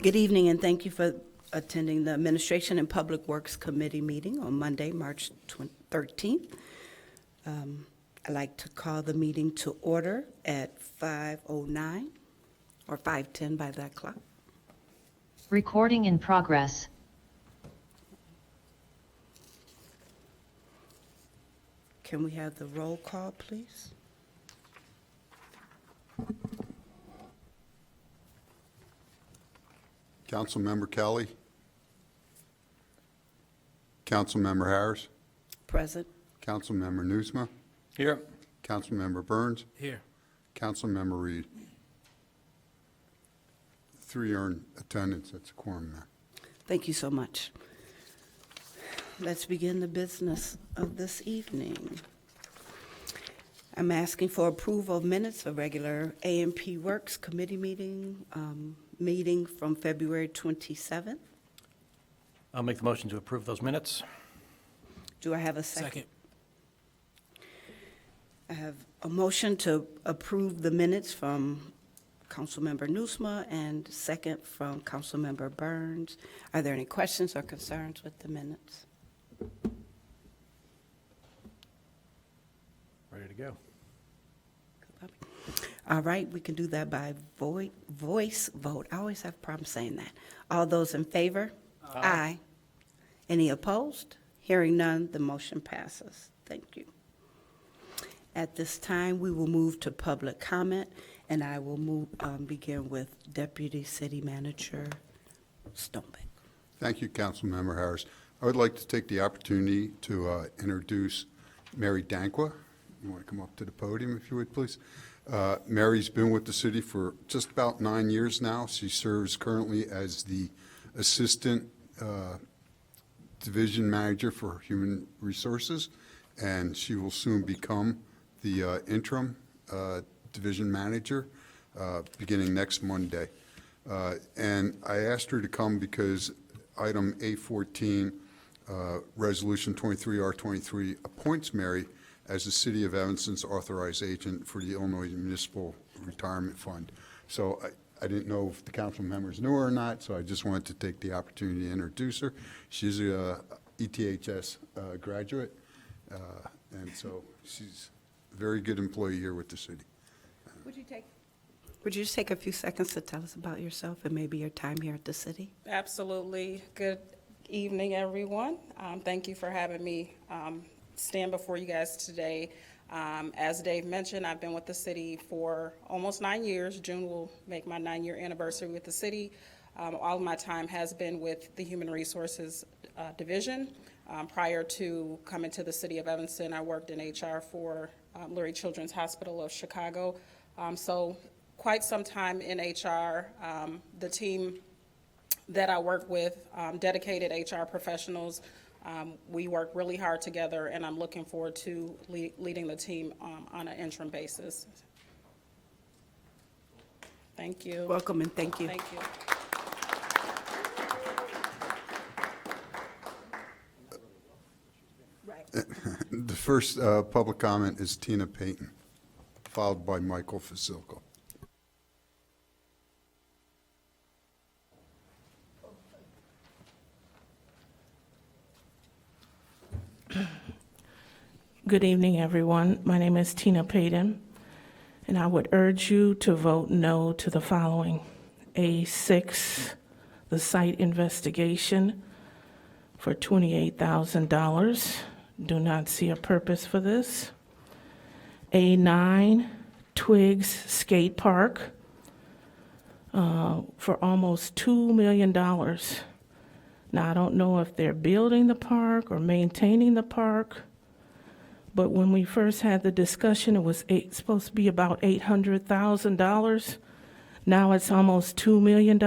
Good evening, and thank you for attending the Administration and Public Works Committee meeting on Monday, March 13th. I'd like to call the meeting to order at 5:09 or 5:10 by that clock. Recording in progress. Can we have the roll call, please? Councilmember Kelly. Councilmember Harris. Present. Councilmember Nusma. Here. Councilmember Burns. Here. Councilmember Reed. 3 are in attendance. That's a quorum now. Thank you so much. Let's begin the business of this evening. I'm asking for approval of minutes for regular A&P Works Committee meeting from February 27th. I'll make the motion to approve those minutes. Do I have a second? I have a motion to approve the minutes from Councilmember Nusma and second from Councilmember Burns. Are there any questions or concerns with the minutes? Ready to go. All right, we can do that by voice vote. I always have problems saying that. All those in favor? Aye. Any opposed? Hearing none, the motion passes. Thank you. At this time, we will move to public comment, and I will begin with Deputy City Manager Stonebeck. Thank you, Councilmember Harris. I would like to take the opportunity to introduce Mary Dankwa. You want to come up to the podium, if you would, please? Mary's been with the city for just about 9 years now. She serves currently as the Assistant Division Manager for Human Resources, and she will soon become the interim Division Manager beginning next Monday. And I asked her to come because item A14, Resolution 23R23, appoints Mary as the City of Evanston's authorized agent for the Illinois Municipal Retirement Fund. So I didn't know if the council members knew her or not, so I just wanted to take the opportunity to introduce her. She's a ETHS graduate, and so she's a very good employee here with the city. Would you just take a few seconds to tell us about yourself and maybe your time here at the city? Absolutely. Good evening, everyone. Thank you for having me stand before you guys today. As Dave mentioned, I've been with the city for almost 9 years. June will make my 9-year anniversary with the city. All of my time has been with the Human Resources Division. Prior to coming to the city of Evanston, I worked in HR for Lurie Children's Hospital of Chicago. So quite some time in HR. The team that I work with, dedicated HR professionals. We work really hard together, and I'm looking forward to leading the team on an interim basis. Thank you. Welcome and thank you. Thank you. The first public comment is Tina Payton, followed by Michael Fasilko. Good evening, everyone. My name is Tina Payton, and I would urge you to vote no to the following. A6, the site investigation for $28,000. Do not see a purpose for this. A9, Twigs Skate Park for almost $2 million. Now, I don't know if they're building the park or maintaining the park, but when we first had the discussion, it was supposed to be about $800,000. Now it's almost $2 million.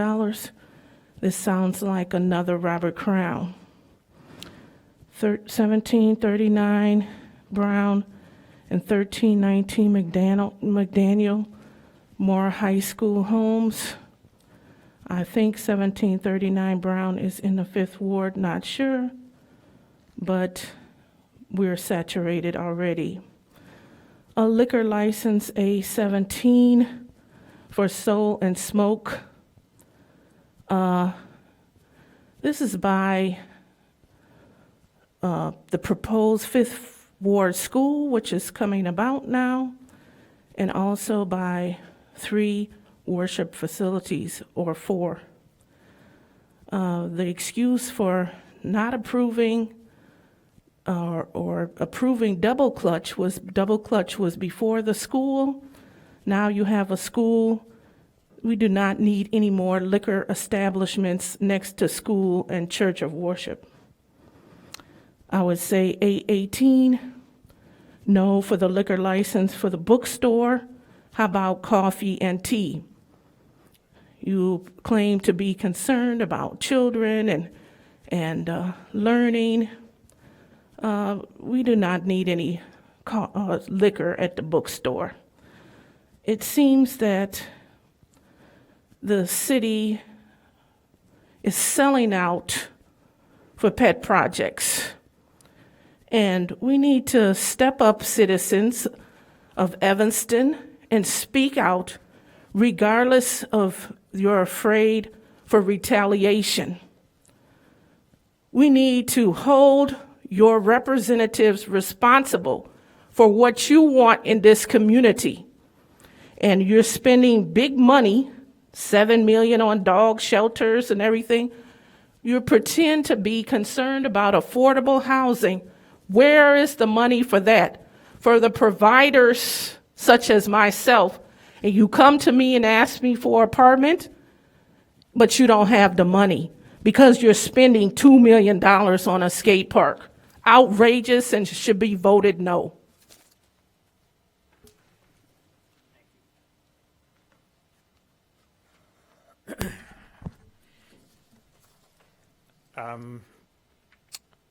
This sounds like another Robert Crown. 1739 Brown and 1319 McDaniel Moore High School homes. I think 1739 Brown is in the 5th Ward, not sure, but we're saturated already. A liquor license, A17, for Soul and Smoke This is by the proposed Fifth Ward School, which is coming about now, and also by 3 worship facilities, or 4. The excuse for not approving or approving Double Clutch was before the school. Now you have a school. We do not need any more liquor establishments next to school and church of worship. I would say 818, no for the liquor license for the bookstore. How about coffee and tea? You claim to be concerned about children and learning. We do not need any liquor at the bookstore. It seems that the city is selling out for pet projects. And we need to step up, citizens of Evanston, and speak out regardless of you're afraid for retaliation. We need to hold your representatives responsible for what you want in this community. And you're spending big money, $7 million on dog shelters and everything. You pretend to be concerned about affordable housing. Where is the money for that? For the providers such as myself, and you come to me and ask me for an apartment, but you don't have the money because you're spending $2 million on a skate park. Outrageous and should be voted no.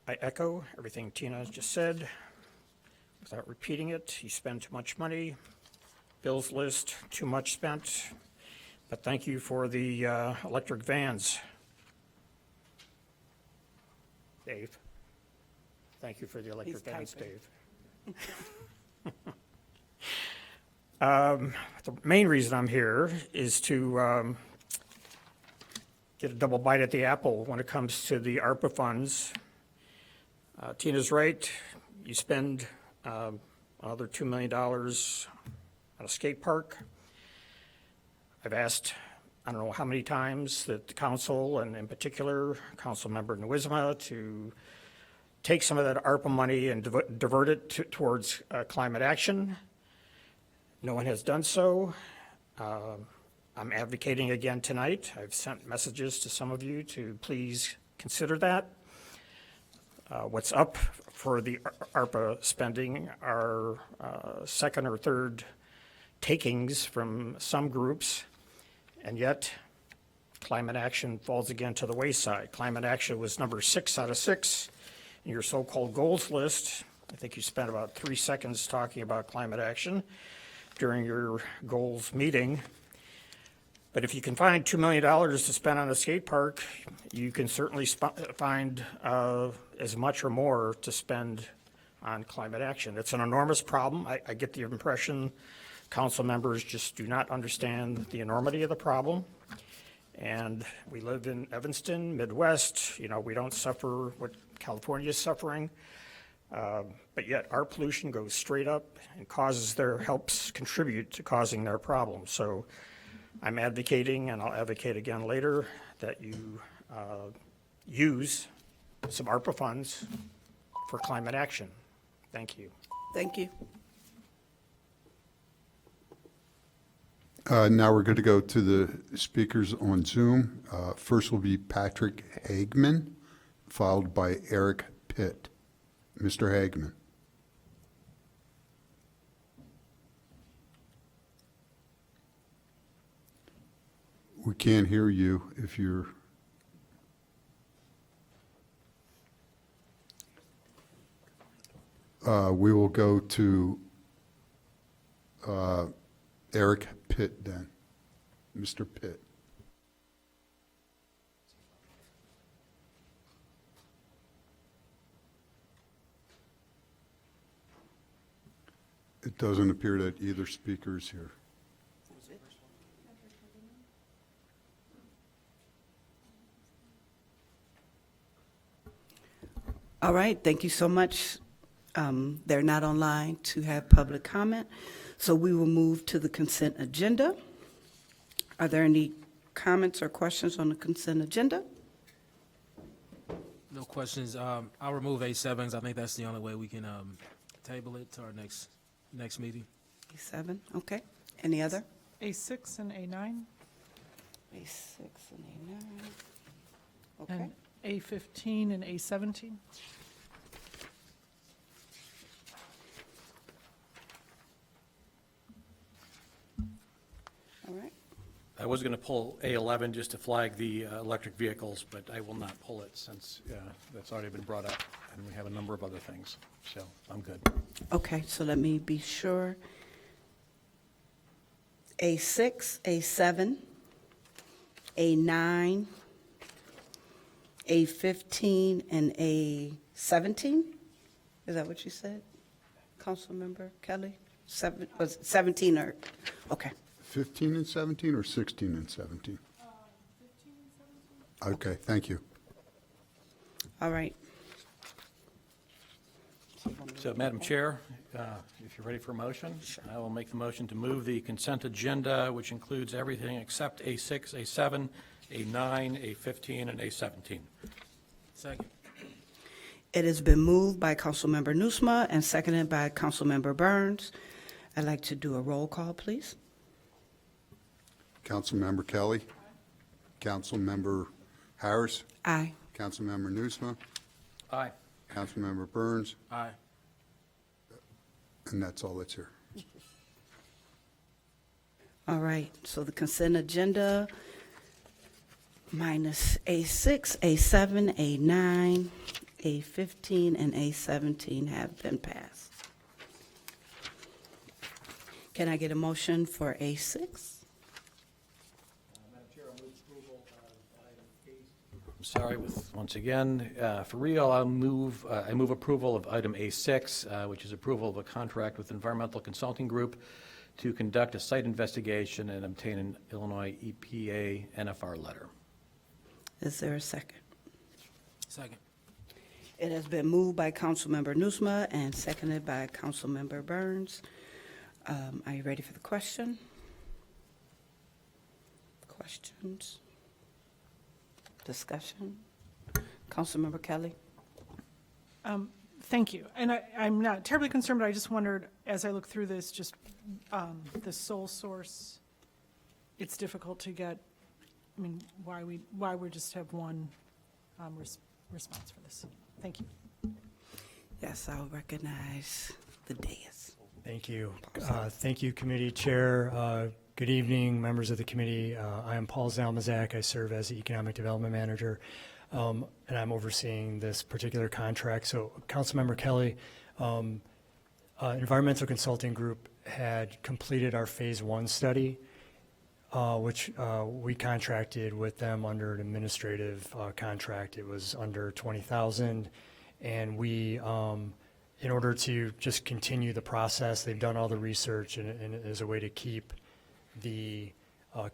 I echo everything Tina has just said. Without repeating it, you spend too much money. Bills list, too much spent. But thank you for the electric vans. Dave. Thank you for the electric vans, Dave. The main reason I'm here is to get a double bite at the apple when it comes to the ARPA funds. Tina's right. You spend another $2 million on a skate park. I've asked, I don't know how many times, that the council, and in particular, Councilmember Nwisma, to take some of that ARPA money and divert it towards climate action. No one has done so. I'm advocating again tonight. I've sent messages to some of you to please consider that. What's up for the ARPA spending are second or third takings from some groups, and yet climate action falls again to the wayside. Climate action was number 6 out of 6 in your so-called goals list. I think you spent about 3 seconds talking about climate action during your goals meeting. But if you can find $2 million to spend on a skate park, you can certainly find as much or more to spend on climate action. It's an enormous problem. I get the impression council members just do not understand the enormity of the problem. And we live in Evanston, Midwest. You know, we don't suffer what California is suffering. But yet our pollution goes straight up and helps contribute to causing their problems. So I'm advocating, and I'll advocate again later, that you use some ARPA funds for climate action. Thank you. Thank you. Now we're going to go to the speakers on Zoom. First will be Patrick Hagman, followed by Eric Pitt. Mr. Hagman. We can't hear you if you're... We will go to Eric Pitt then. Mr. Pitt. It doesn't appear that either speaker is here. All right, thank you so much. They're not online to have public comment, so we will move to the consent agenda. Are there any comments or questions on the consent agenda? No questions. I'll remove A7, 'cause I think that's the only way we can table it to our next meeting. A7, okay. Any other? A6 and A9 A6 and A9. Okay, and A15 and A17. all right. I was going to pull A11 just to flag the electric vehicles, but I will not pull it since that's already been brought up, and we have a number of other things, so I'm good. Okay, so let me be sure. A6, A7, A9, A15, and A17? Is that what you said, Councilmember Kelly? Was it 17 or, okay. 15 and 17 or 16 and 17? 15 and 17. Okay, thank you. All right. So, Madam Chair, if you're ready for a motion, I will make the motion to move the consent agenda, which includes everything except A6, A7, A9, A15, and A17. Second. It has been moved by Councilmember Nusma and seconded by Councilmember Burns. I'd like to do a roll call, please. Councilmember Kelly. Councilmember Harris. Aye. Councilmember Nusma. Aye. Councilmember Burns. Aye. And that's all that's here. All right, so the consent agenda minus A6, A7, A9, A15, and A17 have been passed. Can I get a motion for A6? I'm sorry, once again, for real, I move approval of item A6, which is approval of a contract with Environmental Consulting Group to conduct a site investigation and obtain an Illinois EPA NFR letter. Is there a second? Second. It has been moved by Councilmember Nusma and seconded by Councilmember Burns. Are you ready for the question? Questions? Discussion? Councilmember Kelly? Thank you. And I'm not terribly concerned, but I just wondered, as I look through this, just the sole source, it's difficult to get, I mean, why we just have one response for this. Thank you. Yes, I'll recognize the dais. Thank you. Thank you, Committee Chair. Good evening, members of the committee. I am Paul Zalmazak. I serve as the Economic Development Manager, and I'm overseeing this particular contract. So, Councilmember Kelly, Environmental Consulting Group had completed our Phase 1 study, which we contracted with them under an administrative contract. It was under $20,000, and we, in order to just continue the process, they've done all the research, and as a way to keep the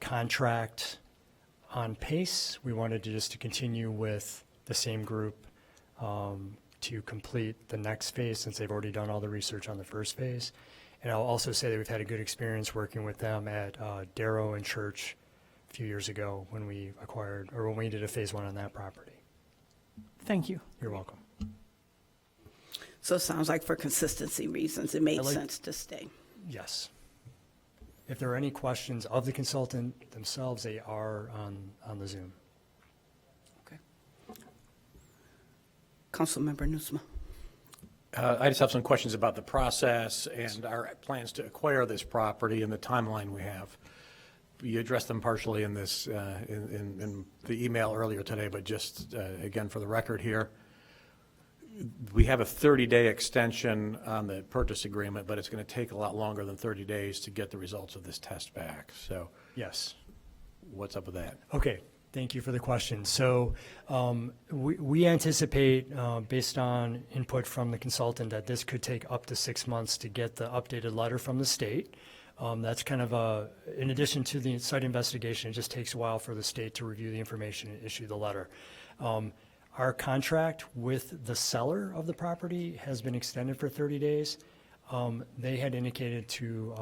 contract on pace, we wanted to continue with the same group to complete the next phase, since they've already done all the research on the first phase. And I'll also say that we've had a good experience working with them at Darrow and Church a few years ago when we acquired, or when we did a Phase 1 on that property. Thank you. You're welcome. So it sounds like for consistency reasons, it made I like- sense to stay. Yes. If there are any questions of the consultant themselves, they are on the Zoom. Okay. Councilmember Nusma. I just have some questions about the process and our plans to acquire this property and the timeline we have. You addressed them partially in this, in the email earlier today, but just, again, for the record here, we have a 30-day extension on the purchase agreement, but it's going to take a lot longer than 30 days to get the results of this test back. So Yes. what's up with that? Okay, thank you for the question. So we anticipate, based on input from the consultant, that this could take up to 6 months to get the updated letter from the state. That's kind of in addition to the site investigation, it just takes a while for the state to review the information and issue the letter. Our contract with the seller of the property has been extended for 30 days. They had indicated to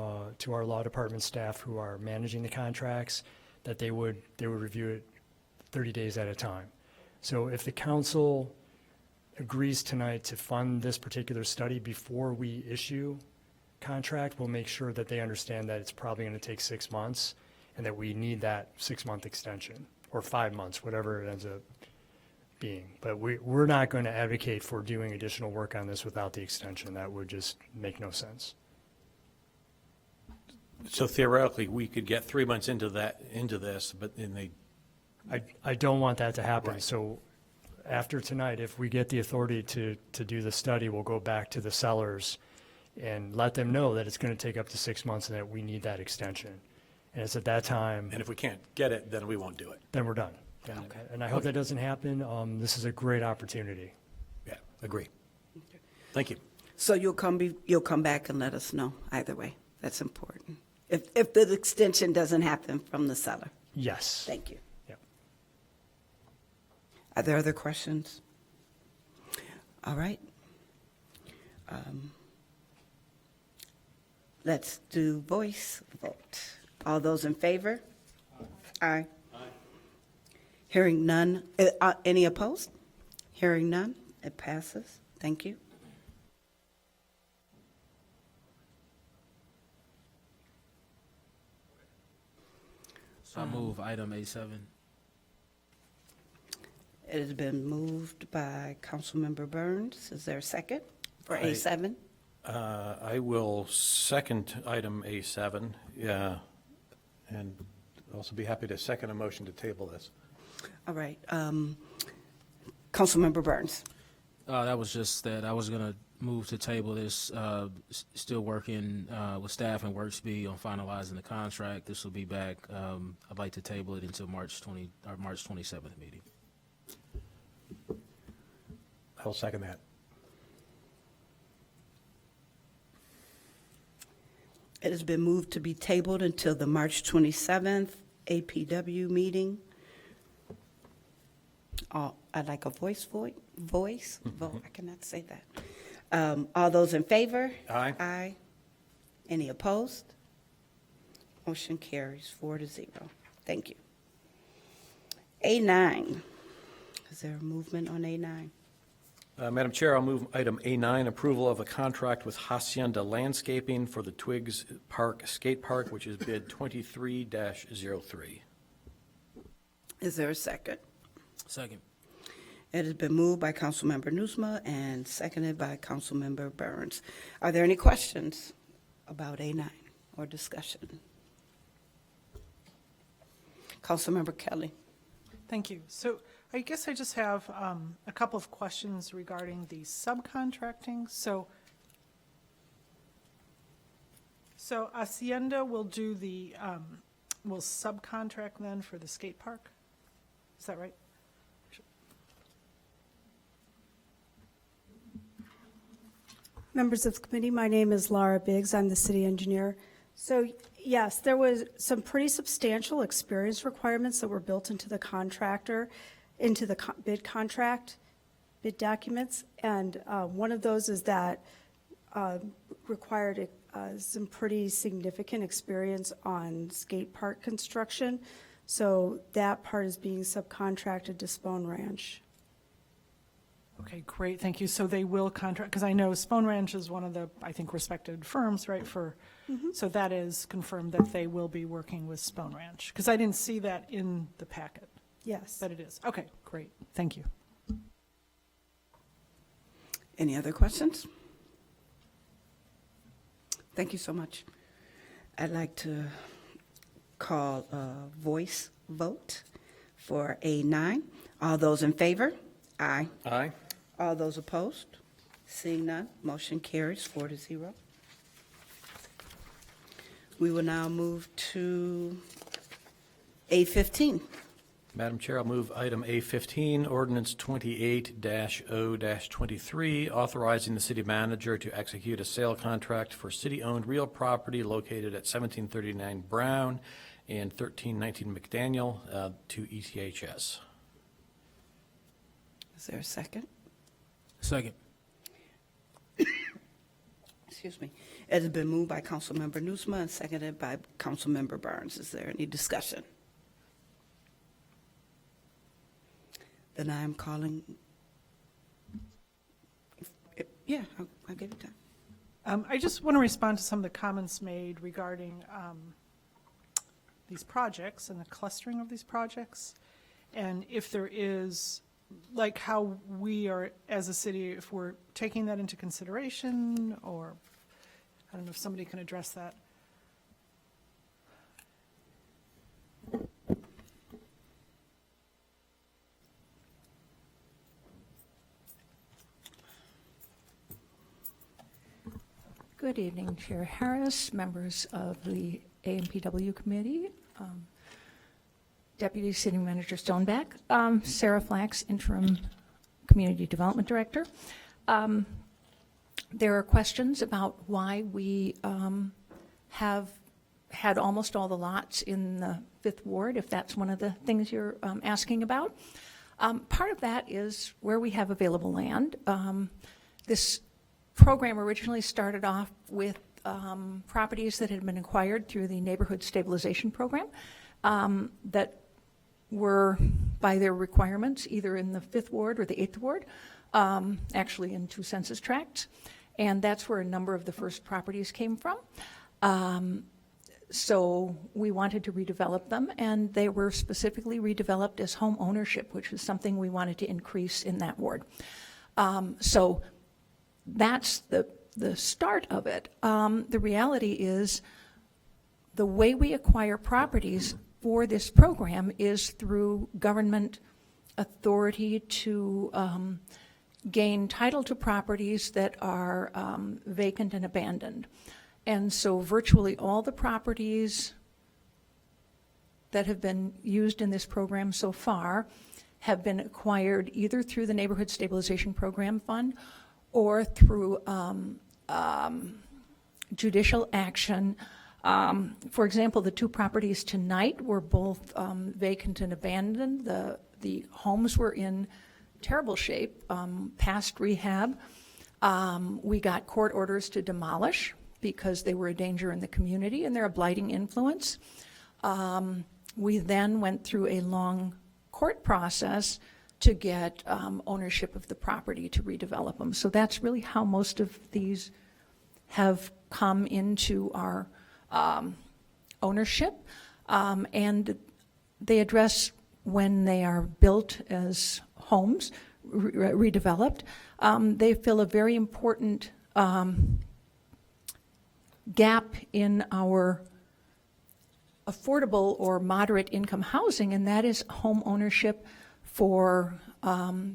our law department staff who are managing the contracts that they would review it 30 days at a time. So if the council agrees tonight to fund this particular study before we issue contract, we'll make sure that they understand that it's probably going to take 6 months and that we need that 6-month extension, or 5 months, whatever it ends up being. But we're not going to advocate for doing additional work on this without the extension. That would just make no sense. So theoretically, we could get 3 months into this, but then they, I don't want that to happen. Right. So after tonight, if we get the authority to do the study, we'll go back to the sellers and let them know that it's going to take up to 6 months and that we need that extension. And it's at that time, and if we can't get it, then we won't do it. then we're done. And I hope that doesn't happen. This is a great opportunity. Yeah, agree. Thank you. So you'll come back and let us know either way. That's important. If the extension doesn't happen from the seller. Yes. Thank you. Yep. Are there other questions? All right. Let's do voice vote. All those in favor? Aye. Hearing none, any opposed? Hearing none, it passes. Thank you. So I move item A7. It has been moved by Councilmember Burns. Is there a second for A7? I will second item A7, yeah, and also be happy to second a motion to table this. All right. Councilmember Burns. That was just that I was going to move to table this, still working with staff and Worksby on finalizing the contract. This will be back. I'd like to table it until March 27th meeting. I'll second that. It has been moved to be tabled until the March 27th APW meeting. I'd like a voice vote. I cannot say that. All those in favor? Aye. Aye. Any opposed? Motion carries 4-0. Thank you. A9. Is there a movement on A9? Madam Chair, I'll move item A9, approval of a contract with Hacienda Landscaping for the Twigs Park Skate Park, which is bid 23-03. Is there a second? Second. It has been moved by Councilmember Nusma and seconded by Councilmember Burns. Are there any questions about A9 or discussion? Councilmember Kelly. Thank you. So I guess I just have a couple of questions regarding the subcontracting. So Hacienda will do will subcontract then for the skate park? Is that right? Members of the committee, my name is Laura Biggs. I'm the city engineer. So yes, there was some pretty substantial experience requirements that were built into the contractor, into the bid contract, bid documents. And one of those is that required some pretty significant experience on skate park construction. So that part is being subcontracted to Spone Ranch. Okay, great, thank you. So they will contract, because I know Spone Ranch is one of the, I think, respected firms, right, for, so that is confirmed that they will be working with Spone Ranch? Because I didn't see that in the packet, Yes. but it is. Okay, great, thank you. Any other questions? Thank you so much. I'd like to call a voice vote for A9. All those in favor? Aye. Aye. All those opposed? Seeing none, motion carries 4-0. We will now move to A15. Madam Chair, I'll move item A15, ordinance 28-0-23, authorizing the city manager to execute a sale contract for city-owned real property located at 1739 Brown and 1319 McDaniel to ETHS. Is there a second? Second. Excuse me. It has been moved by Councilmember Nusma and seconded by Councilmember Burns. Is there any discussion? Then I am calling, yeah, I'll give it time. I just want to respond to some of the comments made regarding these projects and the clustering of these projects. And if there is, like how we are, as a city, if we're taking that into consideration, or I don't know if somebody can address that. Good evening, Chair Harris, members of the AMPW Committee, Deputy City Manager Stoneback, Sarah Flax, Interim Community Development Director. There are questions about why we have had almost all the lots in the Fifth Ward, if that's one of the things you're asking about. Part of that is where we have available land. This program originally started off with properties that had been acquired through the Neighborhood Stabilization Program that were, by their requirements, either in the Fifth Ward or the Eighth Ward, actually in 2 census tracts. And that's where a number of the first properties came from. So we wanted to redevelop them, and they were specifically redeveloped as home ownership, which is something we wanted to increase in that ward. So that's the start of it. The reality is the way we acquire properties for this program is through government authority to gain title to properties that are vacant and abandoned. And so virtually all the properties that have been used in this program so far have been acquired either through the Neighborhood Stabilization Program Fund or through judicial action. For example, the 2 properties tonight were both vacant and abandoned. The homes were in terrible shape, past rehab. We got court orders to demolish because they were a danger in the community and they're a blighting influence. We then went through a long court process to get ownership of the property to redevelop them. So that's really how most of these have come into our ownership. And they address when they are built as homes, redeveloped. They fill a very important gap in our affordable or moderate income housing, and that is home ownership for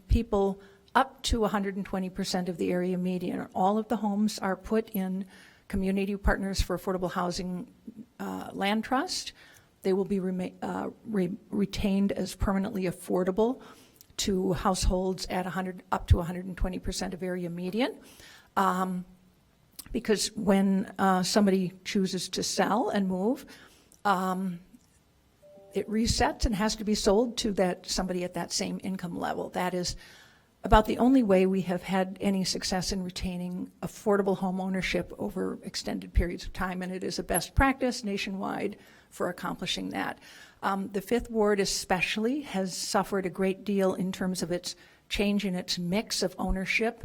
people up to 120% of the area median. All of the homes are put in Community Partners for Affordable Housing Land Trust. They will be retained as permanently affordable to households at up to 120% of area median. Because when somebody chooses to sell and move, it resets and has to be sold to somebody at that same income level. That is about the only way we have had any success in retaining affordable home ownership over extended periods of time, and it is a best practice nationwide for accomplishing that. The Fifth Ward especially has suffered a great deal in terms of its change in its mix of ownership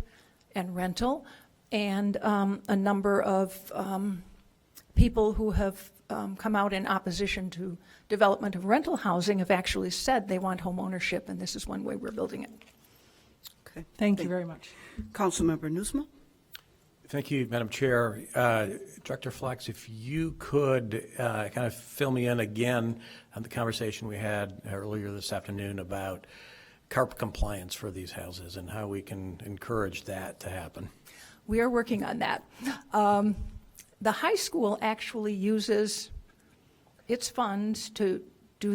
and rental, and a number of people who have come out in opposition to development of rental housing have actually said they want home ownership, and this is one way we're building it. Okay. Thank you very much. Councilmember Nusma? Thank you, Madam Chair. Director Flax, if you could kind of fill me in again on the conversation we had earlier this afternoon about CARP compliance for these houses and how we can encourage that to happen. We are working on that. The high school actually uses its funds to do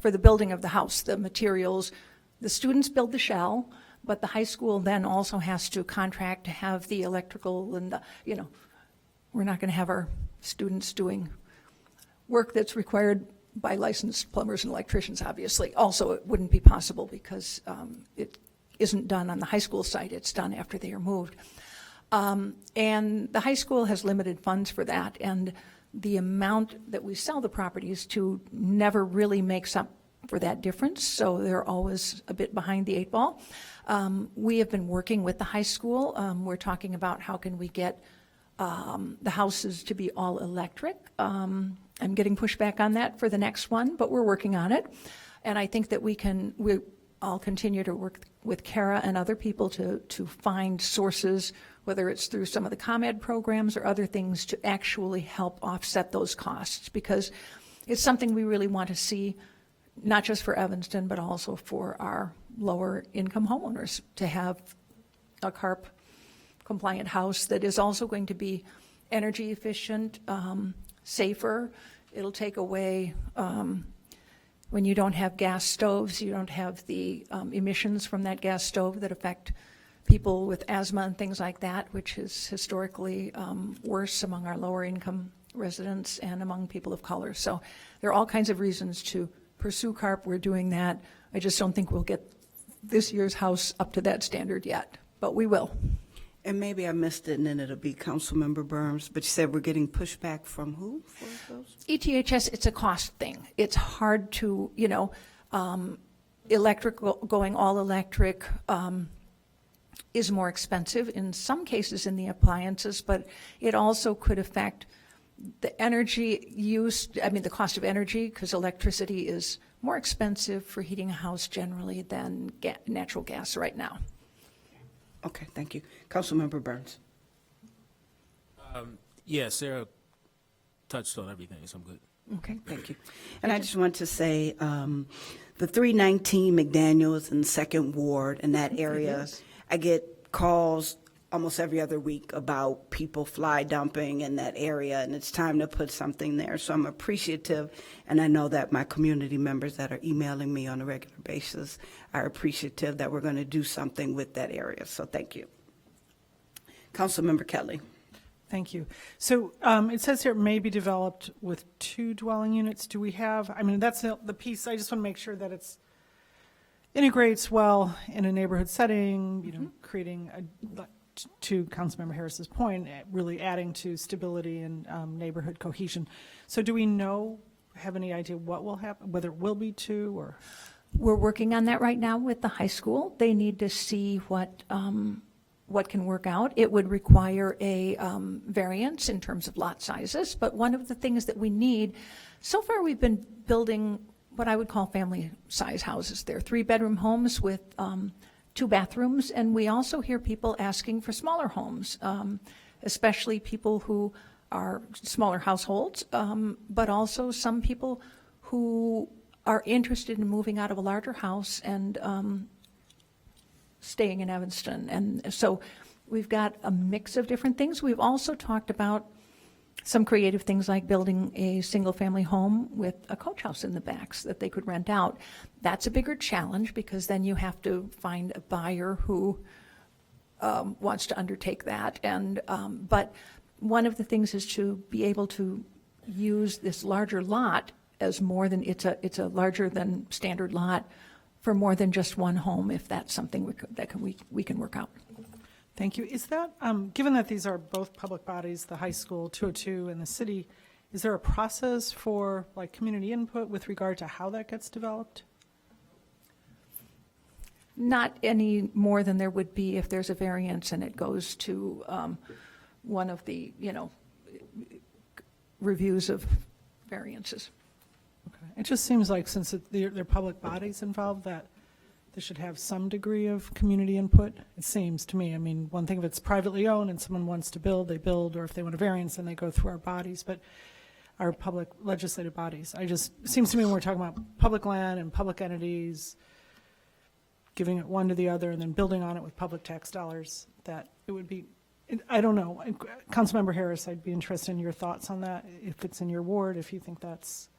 for the building of the house, the materials. The students build the shell, but the high school then also has to contract to have the electrical and we're not going to have our students doing work that's required by licensed plumbers and electricians, obviously. Also, it wouldn't be possible because it isn't done on the high school site, it's done after they are moved. And the high school has limited funds for that, and the amount that we sell the properties to never really makes up for that difference, so they're always a bit behind the eight ball. We have been working with the high school. We're talking about how can we get the houses to be all electric. I'm getting pushback on that for the next one, but we're working on it. And I think that I'll continue to work with Kara and other people to find sources, whether it's through some of the ComEd programs or other things, to actually help offset those costs, because it's something we really want to see, not just for Evanston, but also for our lower income homeowners, to have a CARP compliant house that is also going to be energy efficient, safer. It'll take away, when you don't have gas stoves, you don't have the emissions from that gas stove that affect people with asthma and things like that, which is historically worse among our lower income residents and among people of color. So there are all kinds of reasons to pursue CARP. We're doing that. I just don't think we'll get this year's house up to that standard yet, but we will. And maybe I missed it, and then it'll be Councilmember Burns, but you said we're getting pushback from who for those? ETHS, it's a cost thing. It's hard to, going all electric is more expensive in some cases in the appliances, but it also could affect the energy use, the cost of energy, because electricity is more expensive for heating a house generally than natural gas right now. Okay, thank you. Councilmember Burns. Yeah, Sarah touched on everything, so I'm good. Okay, thank you. And I just want to say, the 319 McDaniels in Second Ward in that area, I get calls almost every other week about people fly dumping in that area, and it's time to put something there. So I'm appreciative, and I know that my community members that are emailing me on a regular basis are appreciative that we're going to do something with that area. So thank you. Councilmember Kelly. Thank you. So it says here it may be developed with 2 dwelling units. Do we have, that's the piece, I just want to make sure that it's integrates well in a neighborhood setting, creating to Councilmember Harris's point, really adding to stability and neighborhood cohesion. So do we have any idea what will happen, whether it will be 2 or? We're working on that right now with the high school. They need to see what can work out. It would require a variance in terms of lot sizes, but one of the things that we need, so far we've been building what I would call family size houses. They're 3-bedroom homes with 2 bathrooms, and we also hear people asking for smaller homes, especially people who are smaller households, but also some people who are interested in moving out of a larger house and staying in Evanston. And so we've got a mix of different things. We've also talked about some creative things like building a single-family home with a coach house in the back so that they could rent out. That's a bigger challenge because then you have to find a buyer who wants to undertake that. And but one of the things is to be able to use this larger lot as more than it's a larger than standard lot for more than just one home, if that's something we can work out. Thank you. Is that, given that these are both public bodies, the high school, 202, and the city, is there a process for community input with regard to how that gets developed? Not any more than there would be if there's a variance and it goes to one of the, reviews of variances. Okay. It just seems like since they're public bodies involved, that they should have some degree of community input, it seems to me. One thing if it's privately owned and someone wants to build, they build, or if they want a variance, then they go through our bodies, but our public legislative bodies. It seems to me when we're talking about public land and public entities, giving it one to the other and then building on it with public tax dollars, that it would be, I don't know. Councilmember Harris, I'd be interested in your thoughts on that, if it's in your ward, if you think that's,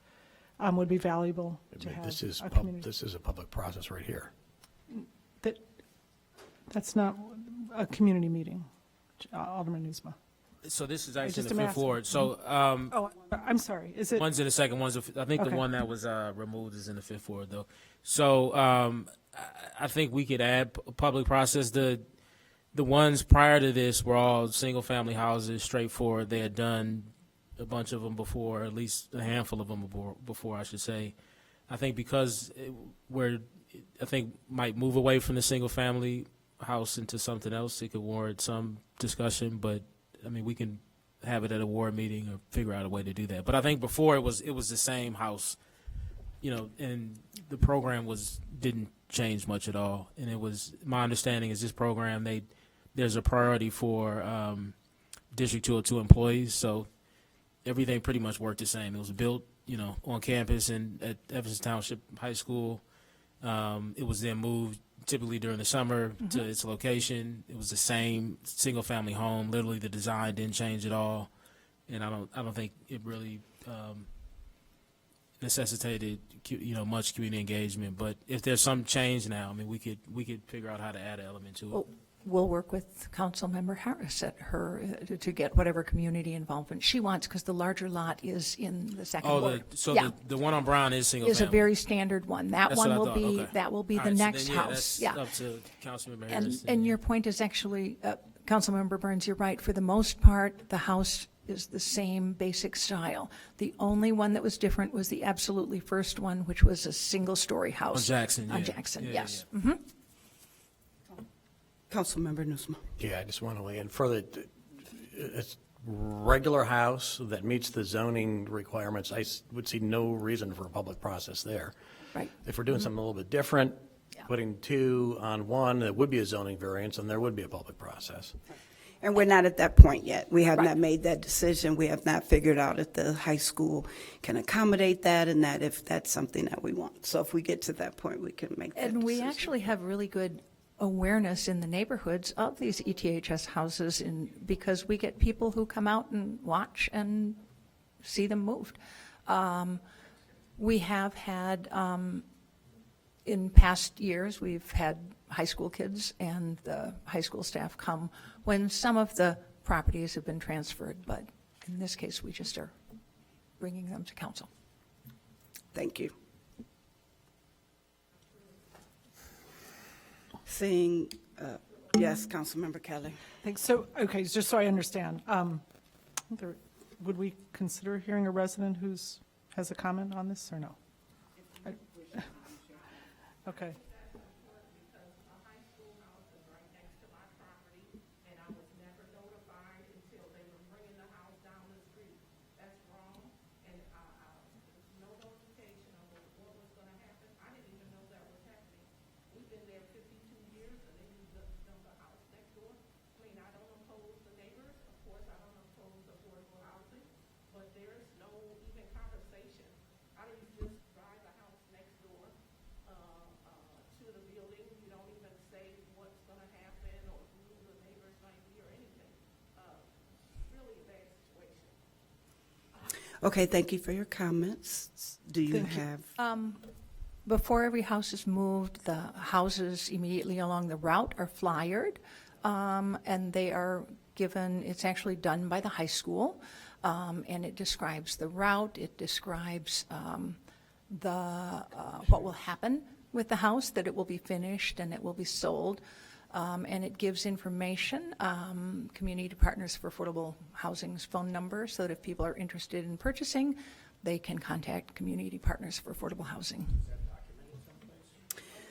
would be valuable to have a community. This is a public process right here. That's not a community meeting, Alderman Nusma. So this is actually just in the am fifth asking. ward. So, Oh, I'm sorry, is it? one's in the second, I think the Okay. one that was removed is in the fifth ward, though. So I think we could add public process. The ones prior to this were all single-family houses, straightforward. They had done a bunch of them before, at least a handful of them before, I should say. I think because I think might move away from the single-family house into something else, it could warrant some discussion, but, I mean, we can have it at a ward meeting or figure out a way to do that. But I think before it was the same house, and the program didn't change much at all. And it was, my understanding is this program, there's a priority for District 202 employees, so everything pretty much worked the same. It was built, on campus and at Evanston Township High School. It was then moved typically during the summer to its location. It was the same single-family home. Literally, the design didn't change at all, and I don't think it really necessitated much community engagement. But if there's some change now, I mean, we could figure out how to add an element to it. Well, we'll work with Councilmember Harris at her to get whatever community involvement she wants, because the larger lot is in the second ward. Yeah. the one on Brown is single Is a family. very standard one. That That's one what I will thought. be, Okay. that will be All the right, so next then, house. That's up to Councilmember And, Harris. and your point is actually, Councilmember Burns, you're right. For the most part, the house is the same basic style. The only one that was different was the absolutely first one, which was a single-story house. On Jackson, On yeah. Jackson, Yeah, yes. yeah. Mhm. Councilmember Nusma. Yeah, I just want to weigh in further. It's regular house that meets the zoning requirements. Would see no reason for a public process there. Right. If we're doing something a little bit different, Yeah. putting two on one, it would be a zoning variance, and there would be a public process. And we're not at that point yet. We have Right. not made that decision. We have not figured out if the high school can accommodate that and that if that's something that we want. So if we get to that point, we can make that decision. And we actually have really good awareness in the neighborhoods of these ETHS houses because we get people who come out and watch and see them moved. We have had, in past years, we've had high school kids and the high school staff come when some of the properties have been transferred, but in this case, we just are bringing them to council. Thank you. Seeing, yes, Councilmember Kelly. Thanks. So, okay, just so I understand, would we consider hearing a resident has a comment on this, or no? Okay. Okay, thank you for your comments. Do you Thank you. have? Before every house is moved, the houses immediately along the route are flyered, and they are given, it's actually done by the high school, and it describes the route, it describes what will happen with the house, that it will be finished and it will be sold, and it gives information, Community Partners for Affordable Housing's phone number, so that if people are interested in purchasing, they can contact Community Partners for Affordable Housing.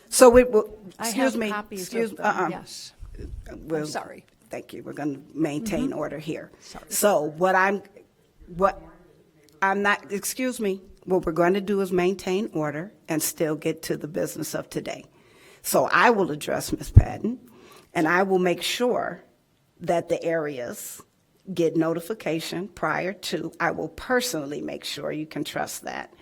So we will, I excuse have me. copies excuse- of them, yes. We'll- sorry. Thank you. We're going to maintain order here. Sorry. So what I'm not, excuse me, what we're going to do is maintain order and still get to the business of today. So I will address Ms. Patton, and I will make sure that the areas get notification prior to, I will personally make sure, you can trust that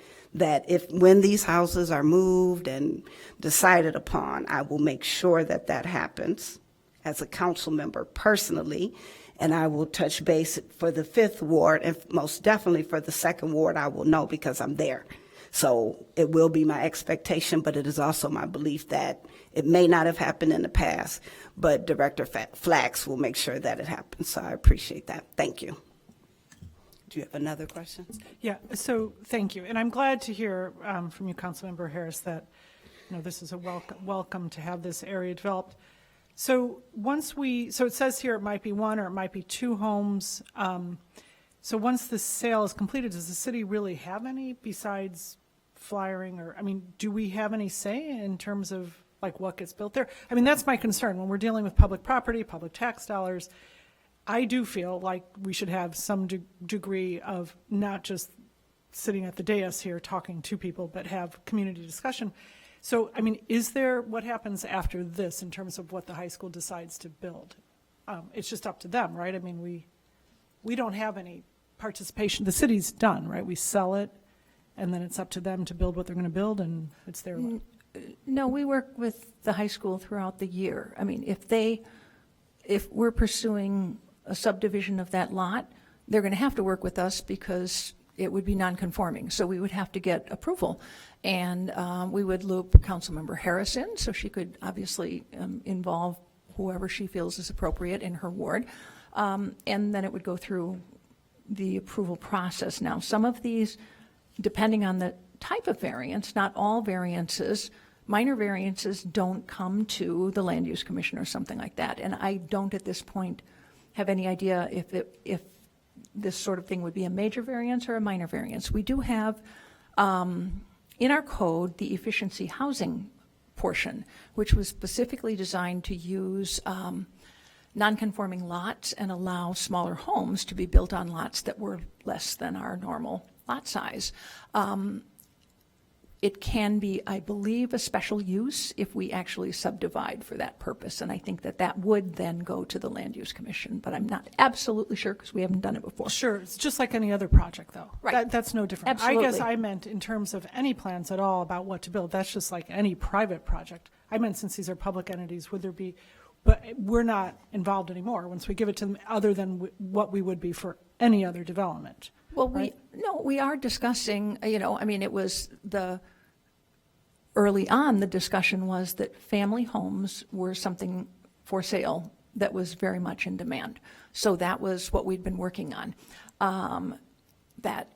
when these houses are moved and decided upon, I will make sure that that happens as a council member personally, and I will touch base for the 5th ward, and most definitely for the 2nd ward, I will know because I'm there. So it will be my expectation, but it is also my belief that it may not have happened in the past, but Director Flax will make sure that it happens. So I appreciate that. Thank you. Do you have another question? Yeah, so, thank you. And I'm glad to hear from you, Councilmember Harris, that, this is a welcome to have this area developed. So so it says here it might be one or it might be two homes. So once the sale is completed, does the city really have any besides flyering? Or, do we have any say in terms of like what gets built there? That's my concern. When we're dealing with public property, public tax dollars, I do feel like we should have some degree of not just sitting at the dais here talking to people, but have community discussion. So, what happens after this in terms of what the high school decides to build? It's just up to them, right? We don't have any participation. The city's done, right? We sell it, and then it's up to them to build what they're going to build, and it's their. No, we work with the high school throughout the year. If we're pursuing a subdivision of that lot, they're going to have to work with us because it would be non-conforming. So we would have to get approval. And we would loop Councilmember Harris in, so she could obviously involve whoever she feels is appropriate in her ward. And then it would go through the approval process. Now, some of these, depending on the type of variance, not all variances, minor variances don't come to the Land Use Commission or something like that. And I don't at this point have any idea if this sort of thing would be a major variance or a minor variance. We do have in our code the efficiency housing portion, which was specifically designed to use non-conforming lots and allow smaller homes to be built on lots that were less than our normal lot size. It can be, I believe, a special use if we actually subdivide for that purpose, and I think that would then go to the Land Use Commission, but I'm not absolutely sure because we haven't done it before. Sure, it's just like any other project, though. Right. That's no different. Absolutely. I guess I meant in terms of any plans at all about what to build. That's just like any private project. I meant since these are public entities, would there be, but we're not involved anymore once we give it to them, other than what we would be for any other development. Well, right? we are discussing, it was early on, the discussion was that family homes were something for sale that was very much in demand. So that was what we'd been working on. That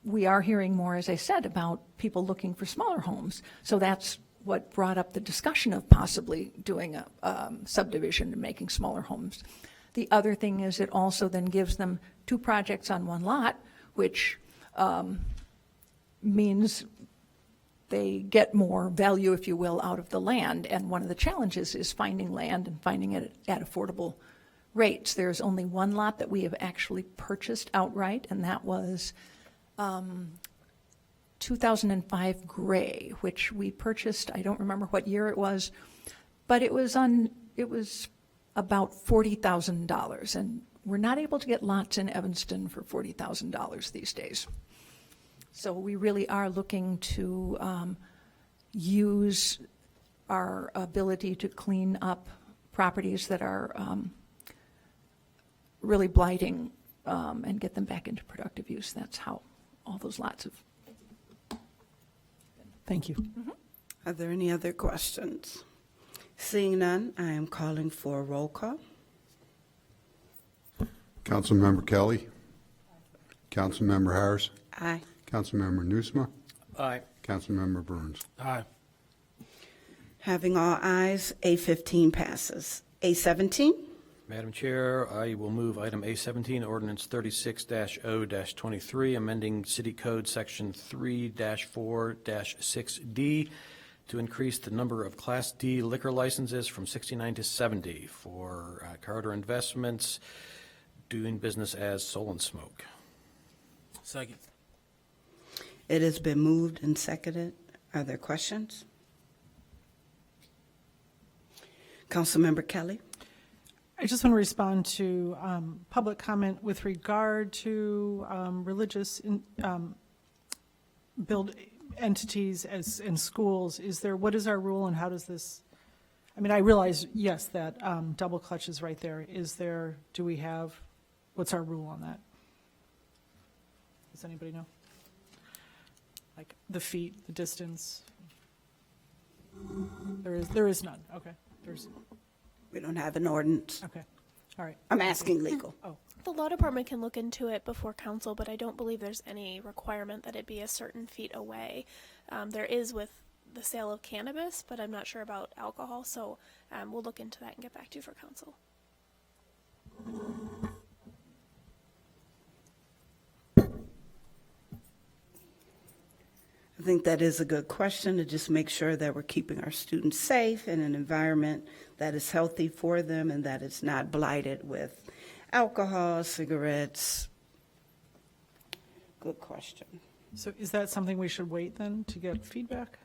we are hearing more, as I said, about people looking for smaller homes. So that's what brought up the discussion of possibly doing a subdivision and making smaller homes. The other thing is it also then gives them two projects on one lot, which means they get more value, if you will, out of the land. And one of the challenges is finding land and finding it at affordable rates. There's only one lot that we have actually purchased outright, and that was 2005 Gray, which we purchased, I don't remember what year it was, but it was about $40,000. And we're not able to get lots in Evanston for $40,000 these days. So we really are looking to use our ability to clean up properties that are really blighting and get them back into productive use. That's how all those lots have. Thank you. Are there any other questions? Seeing none, I am calling for a roll call. Councilmember Kelly. Councilmember Harris. Aye. Councilmember Nusma. Aye. Councilmember Burns. Aye. Having all ayes, A15 passes. A17, Madam Chair, I will move item A17, ordinance 36-0-23, amending City Code Section 3-4-6D to increase the number of Class D liquor licenses from 69 to 70 for Carter Investments, doing business as Soul and Smoke. Second. it has been moved and seconded. Are there questions? Councilmember Kelly? I just want to respond to public comment with regard to religious build entities in schools. What is our rule and how does this, I realize, yes, that double clutch is right there. What's our rule on that? Does anybody know? Like the feet, the distance? There is none, okay, We don't have an ordinance. okay, all right. I'm asking legal. Oh, The law department can look into it before council, but I don't believe there's any requirement that it be a certain feet away. There is with the sale of cannabis, but I'm not sure about alcohol, so we'll look into that and get back to you for council. I think that is a good question, to just make sure that we're keeping our students safe in an environment that is healthy for them and that it's not blighted with alcohol, cigarettes. Good question. so is that something we should wait then to get feedback?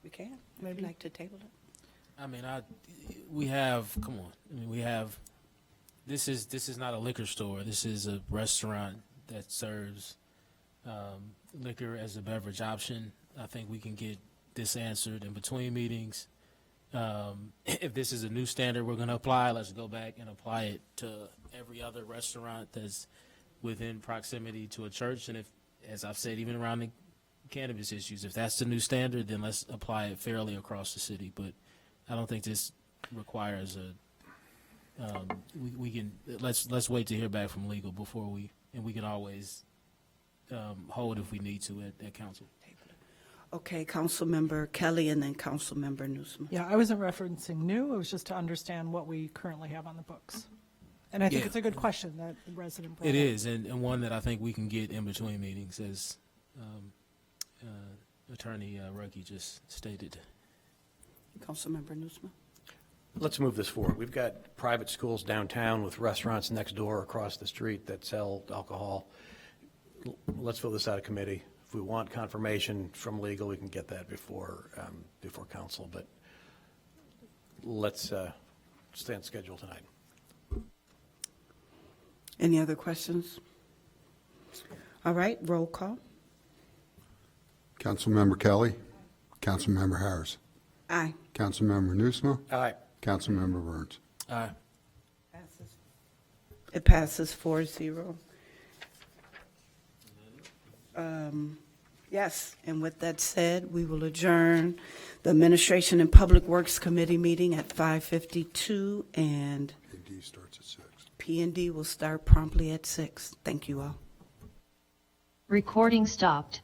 We can, maybe like to table it. I mean, we have, come on, I mean, we have, this is not a liquor store. This is a restaurant that serves liquor as a beverage option. I think we can get this answered in between meetings. If this is a new standard we're going to apply, let's go back and apply it to every other restaurant that's within proximity to a church. And if, as I've said, even around the cannabis issues, if that's the new standard, then let's apply it fairly across the city. But I don't think this requires we can, let's wait to hear back from legal before we can always hold if we need to at council. Okay, Councilmember Kelly and then Councilmember Newsome. Yeah, I wasn't referencing new, it was just to understand what we currently have on the books. And I think Yeah. it's a good question that the resident brought It up. is, and one that I think we can get in between meetings, as Attorney Ruckey just stated. Councilmember Newsome. Let's move this forward. We've got private schools downtown with restaurants next door across the street that sell alcohol. Let's fill this out of committee. If we want confirmation from legal, we can get that before council, but let's stay on schedule tonight. Any other questions? All right, roll call. Councilmember Kelly. Councilmember Harris. Aye. Councilmember Nusma. Aye. Councilmember Burns. Aye. It passes 4-0. Yes, and with that said, we will adjourn the Administration and Public Works Committee meeting at 5:52, and AD starts at 6. P&D will start promptly at 6. Thank you all. Recording stopped.